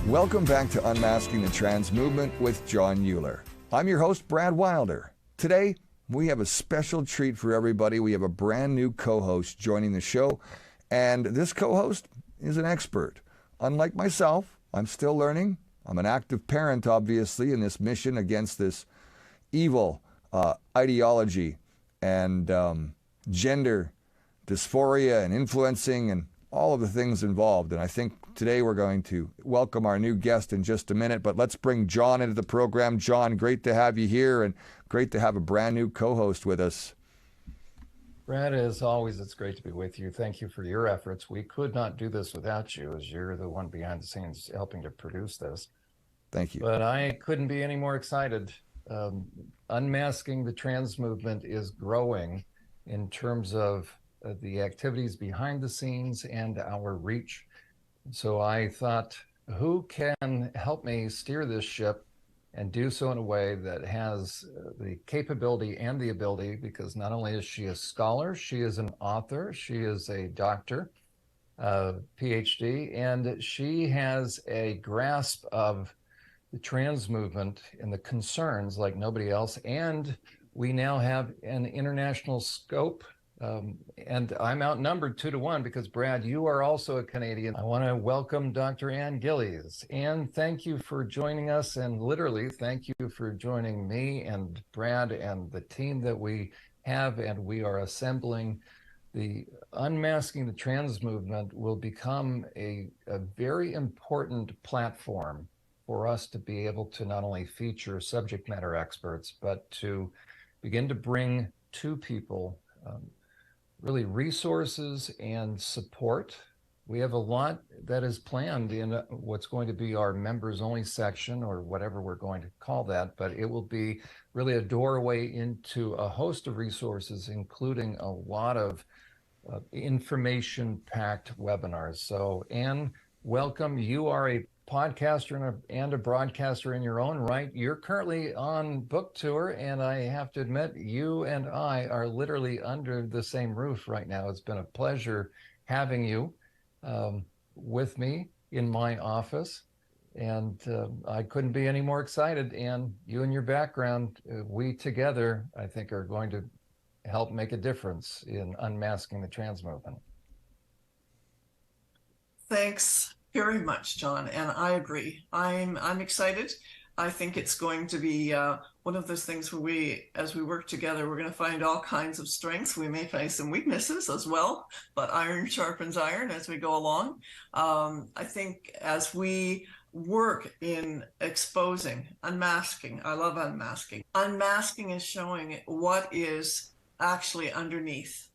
Welcome back to Unmasking the Trans Movement with Jon Uhler. I'm your host, Brad Wilder. Today, we have a special treat for everybody. We have a brand new co-host joining the show, and this co-host is an expert. Unlike myself, I'm still learning. I'm an active parent, obviously, in this mission against this evil ideology and gender dysphoria and influencing and all of the things involved. And I think today we're going to welcome our new guest in just a minute, but let's bring Jon into the program. Jon, great to have you here and great to have a brand new co-host with us. Brad, as always, it's great to be with you. Thank you for your efforts. We could not do this without you, as you're the one behind the scenes helping to produce this. Thank you. But I couldn't be any more excited. Unmasking the Trans Movement is growing in terms of the activities behind the scenes and our reach. So I thought, who can help me steer this ship and do so in a way that has the capability and the ability, because not only is she a scholar, she is an author, she is a doctor, Ph.D., and she has a grasp of the trans movement and the concerns like nobody else. And we now have an international scope. And I'm outnumbered 2-1 because, Brad, you are also a Canadian. I want to welcome Dr. Ann Gillies. Ann, thank you for joining us, and literally thank you for joining me and Brad and the team that we have, and we are assembling. The Unmasking the Trans Movement will become a very important platform for us to be able to not only feature subject matter experts, but to begin to bring to people really resources and support. We have a lot that is planned in what's going to be our members only section, or whatever we're going to call that, but it will be really a doorway into a host of resources, including a lot of information-packed webinars. So Ann, welcome. You are a podcaster and a broadcaster in your own right. You're currently on book tour, and I have to admit, you and I are literally under the same roof right now. It's been a pleasure having you with me in my office, and I couldn't be any more excited. And you and your background, we together, I think, are going to help make a difference in unmasking the trans movement. Thanks very much, Jon, and I agree. I'm excited. I think it's going to be one of those things where as we work together, we're going to find all kinds of strengths. We may find some weaknesses as well, but iron sharpens iron as we go along. I think as we work in exposing, unmasking, I love unmasking. Unmasking is showing what is actually underneath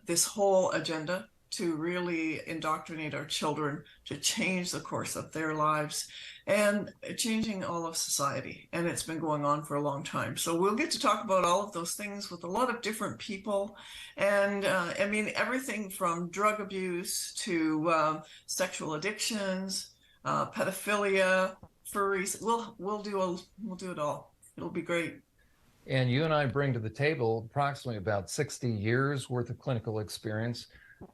this whole agenda to really indoctrinate our children, to change the course of their lives and changing all of society. And it's been going on for a long time. So we'll get to talk about all of those things with a lot of different people. And I mean, everything from drug abuse to sexual addictions, pedophilia, furries. We'll do it all. It'll be great. And you and I bring to the table approximately about 60 years worth of clinical experience.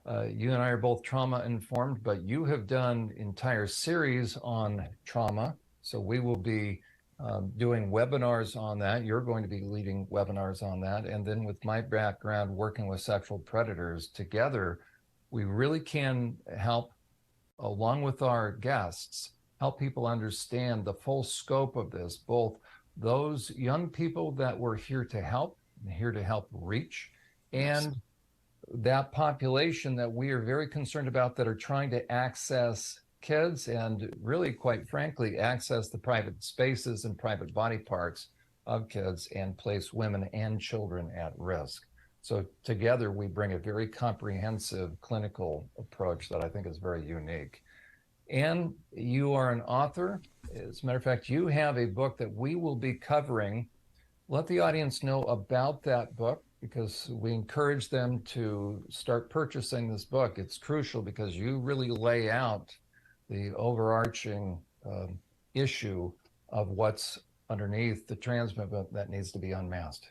You and I are both trauma informed, but you have done entire series on trauma. So we will be doing webinars on that. You're going to be leading webinars on that. And then with my background working with sexual predators, together, we really can help, along with our guests, help people understand the full scope of this, both those young people that we're here to help reach, and that population that we are very concerned about that are trying to access kids and really, quite frankly, access the private spaces and private body parts of kids and place women and children at risk. So together we bring a very comprehensive clinical approach that I think is very unique. And you are an author. As a matter of fact, you have a book that we will be covering. Let the audience know about that book, because we encourage them to start purchasing this book. It's crucial because you really lay out the overarching issue of what's underneath the trans movement that needs to be unmasked.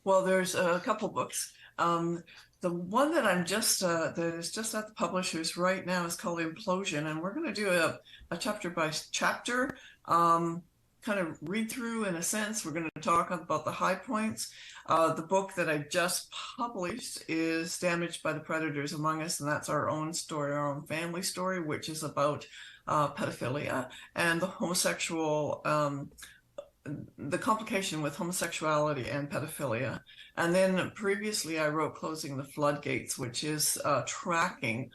Well, there's a couple books. The one that that is just at the publishers right now is called Implosion, and we're going to do a chapter by chapter kind of read through in a sense. We're going to talk about the high points. The book that I just published is Damaged by the Predators Among Us, and that's our own story, our own family story, which is about pedophilia and the homosexual the complication with homosexuality and pedophilia. And then previously I wrote Closing the Floodgates, which is tracking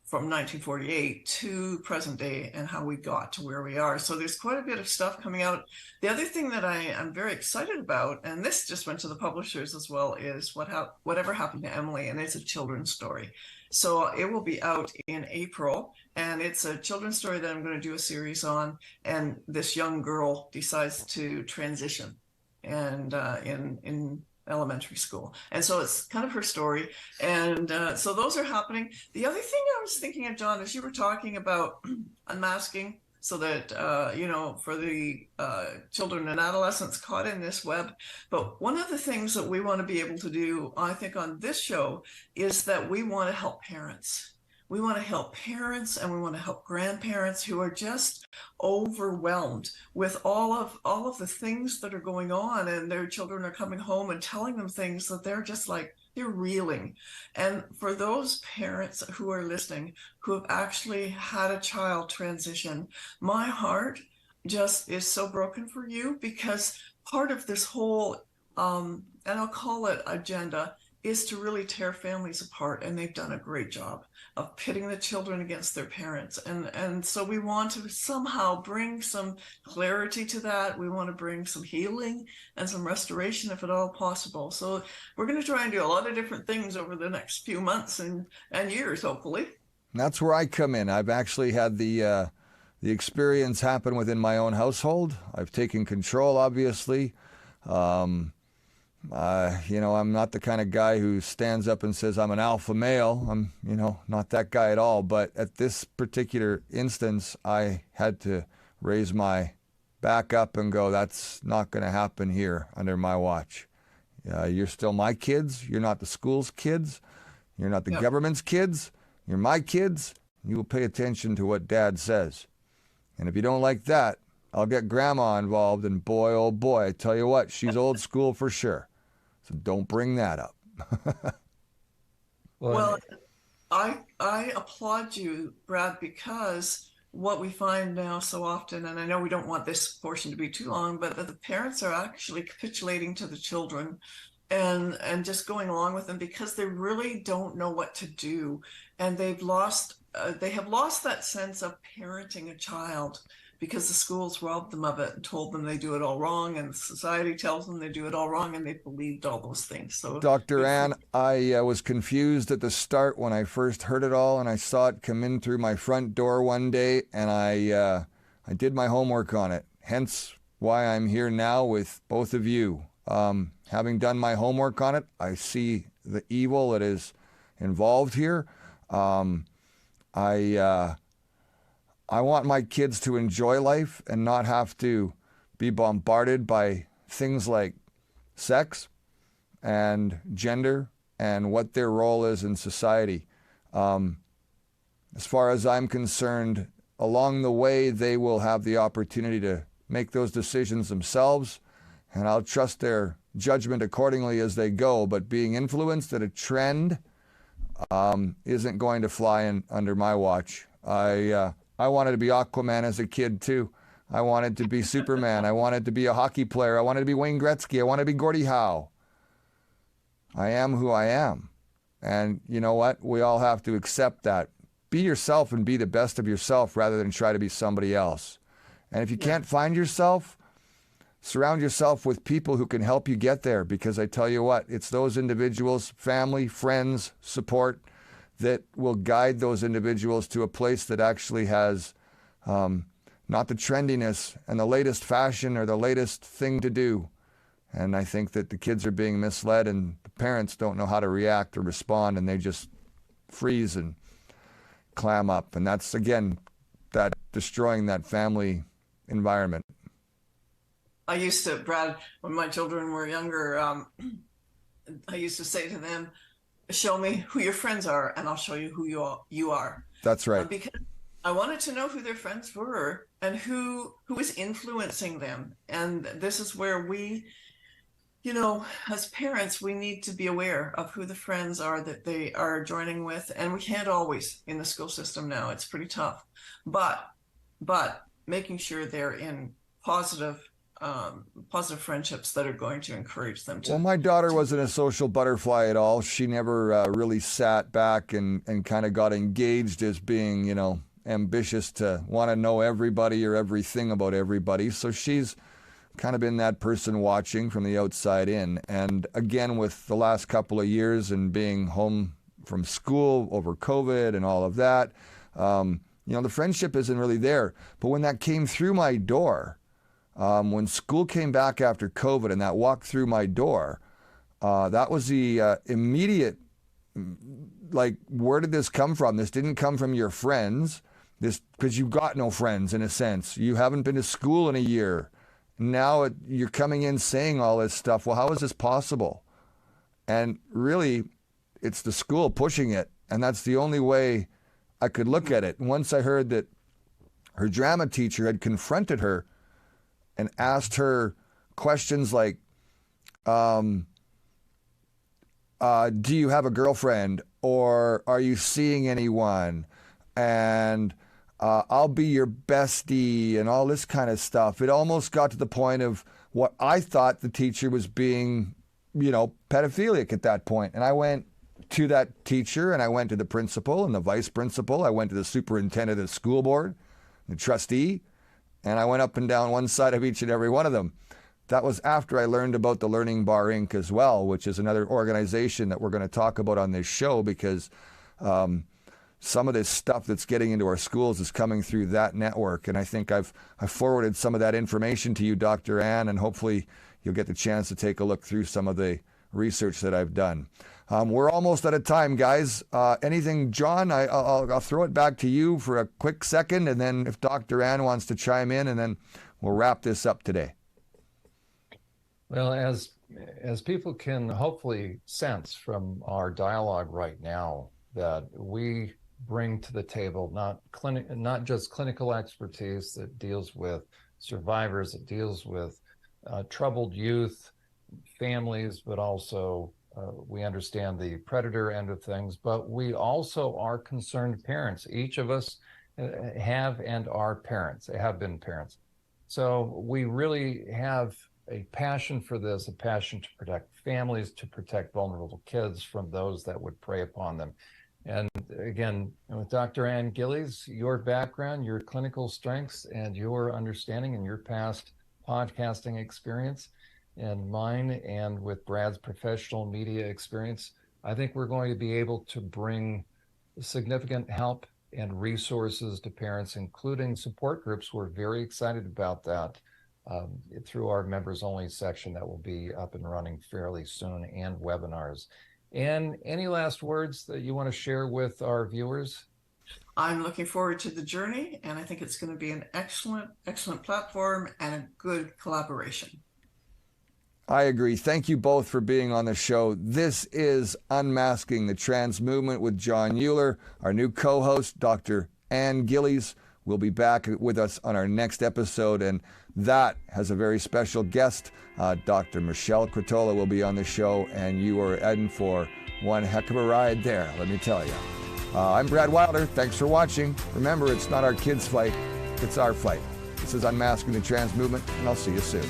from 1948 to present day and how we got to where we are. So there's quite a bit of stuff coming out. The other thing that I am very excited about, and this just went to the publishers as well, is Whatever Happened to Emily, and it's a children's story. So it will be out in April, and it's a children's story that I'm going to do a series on. And this young girl decides to transition, and in elementary school, and so it's kind of her story. And so those are happening. The other thing I was thinking of, John, as you were talking about unmasking, so that for the children and adolescents caught in this web. But one of the things that we want to be able to do, I think, on this show is that we want to help parents. We want to help parents, and we want to help grandparents who are just overwhelmed with all of the things that are going on, and their children are coming home and telling them things that they're just like, they're reeling. And for those parents who are listening, who have actually had a child transition, my heart just is so broken for you, because part of this whole, and I'll call it agenda, is to really tear families apart. And they've done a great job of pitting the children against their parents. And so we want to somehow bring some clarity to that. We want to bring some healing and some restoration, if at all possible. So we're going to try and do a lot of different things over the next few months and years, hopefully. And that's where I come in. I've actually had the experience happen within my own household. I've taken control, obviously. I'm not the kind of guy who stands up and says I'm an alpha male. I'm, not that guy at all. But at this particular instance, I had to raise my back up and go, that's not going to happen here under my watch. You're still my kids. You're not the school's kids. You're not the government's kids. You're my kids. You will pay attention to what Dad says. And if you don't like that, I'll get Grandma involved. And boy, oh boy, I tell you what, she's old school for sure. So don't bring that up. Well, I applaud you, Brad, because what we find now so often, and I know we don't want this portion to be too long, but that the parents are actually capitulating to the children and just going along with them because they really don't know what to do. And they have lost that sense of parenting a child, because the schools robbed them of it and told them they do it all wrong, and society tells them they do it all wrong, and they believed all those things. So, Dr. Ann, I was confused at the start when I first heard it all, and I saw it come in through my front door one day, and I did my homework on it. Hence why I'm here now with both of you. Having done my homework on it, I see the evil that is involved here. I want my kids to enjoy life and not have to be bombarded by things like sex and gender and what their role is in society. As far as I'm concerned, along the way, they will have the opportunity to make those decisions themselves, and I'll trust their judgment accordingly as they go. But being influenced at a trend isn't going to fly under my watch. I wanted to be Aquaman as a kid, too. I wanted to be Superman. I wanted to be a hockey player. I wanted to be Wayne Gretzky. I wanted to be Gordie Howe. I am who I am. And you know what? We all have to accept that. Be yourself and be the best of yourself rather than try to be somebody else. And if you can't find yourself, surround yourself with people who can help you get there. Because I tell you what, it's those individuals, family, friends, support, that will guide those individuals to a place that actually has not the trendiness and the latest fashion or the latest thing to do. And I think that the kids are being misled, and the parents don't know how to react or respond, and they just freeze and clam up. And that's, again, that destroying that family environment. I used to, Brad, when my children were younger, I used to say to them, show me who your friends are and I'll show you who you are. That's right. Because I wanted to know who their friends were and who was influencing them. And this is where we, as parents, we need to be aware of who the friends are that they are joining with. And we can't always in the school system now. It's pretty tough. But making sure they're in positive friendships that are going to encourage them to. Well, my daughter wasn't a social butterfly at all. She never really sat back and kind of got engaged as being, ambitious to want to know everybody or everything about everybody. So she's kind of been that person watching from the outside in. And again, with the last couple of years and being home from school over COVID and all of that, the friendship isn't really there. But when that came through my door, when school came back after COVID and that walked through my door, that was the immediate, like, where did this come from? This didn't come from your friends. Because you've got no friends, in a sense. You haven't been to school in a year. Now you're coming in saying all this stuff. Well, how is this possible? And really, it's the school pushing it. And that's the only way I could look at it. Once I heard that her drama teacher had confronted her and asked her questions like, do you have a girlfriend? Or are you seeing anyone? And I'll be your bestie and all this kind of stuff. It almost got to the point of what I thought the teacher was being, pedophilic at that point. And I went to that teacher and I went to the principal and the vice principal. I went to the superintendent of the school board, the trustee, and I went up and down one side of each and every one of them. That was after I learned about the Learning Bar Inc. as well, which is another organization that we're going to talk about on this show because some of this stuff that's getting into our schools is coming through that network. And I think I've forwarded some of that information to you, Dr. Ann, and hopefully you'll get the chance to take a look through some of the research that I've done. We're almost out of time, guys. Anything, Jon? I'll throw it back to you for a quick second, and then if Dr. Ann wants to chime in, and then we'll wrap this up today. Well, as people can hopefully sense from our dialogue right now, that we bring to the table not just clinical expertise that deals with survivors, it deals with troubled youth, families, but also we understand the predator end of things, but we also are concerned parents. Each of us have and are parents, have been parents. So we really have a passion for this, a passion to protect families, to protect vulnerable kids from those that would prey upon them. And again, with Dr. Ann Gillies, your background, your clinical strengths, and your understanding and your past podcasting experience, and mine, and with Brad's professional media experience, I think we're going to be able to bring significant help and resources to parents, including support groups. We're very excited about that through our members only section that will be up and running fairly soon, and webinars. And any last words that you want to share with our viewers? I'm looking forward to the journey, and I think it's going to be an excellent platform and a good collaboration. I agree. Thank you both for being on the show. This is Unmasking the Trans Movement with Jon Uhler. Our new co-host, Dr. Ann Gillies, will be back with us on our next episode, and that has a very special guest. Dr. Michelle Crotola will be on the show, and you are in for one heck of a ride there, let me tell you. I'm Brad Wilder. Thanks for watching. Remember, it's not our kids' fight, it's our fight. This is Unmasking the Trans Movement, and I'll see you soon.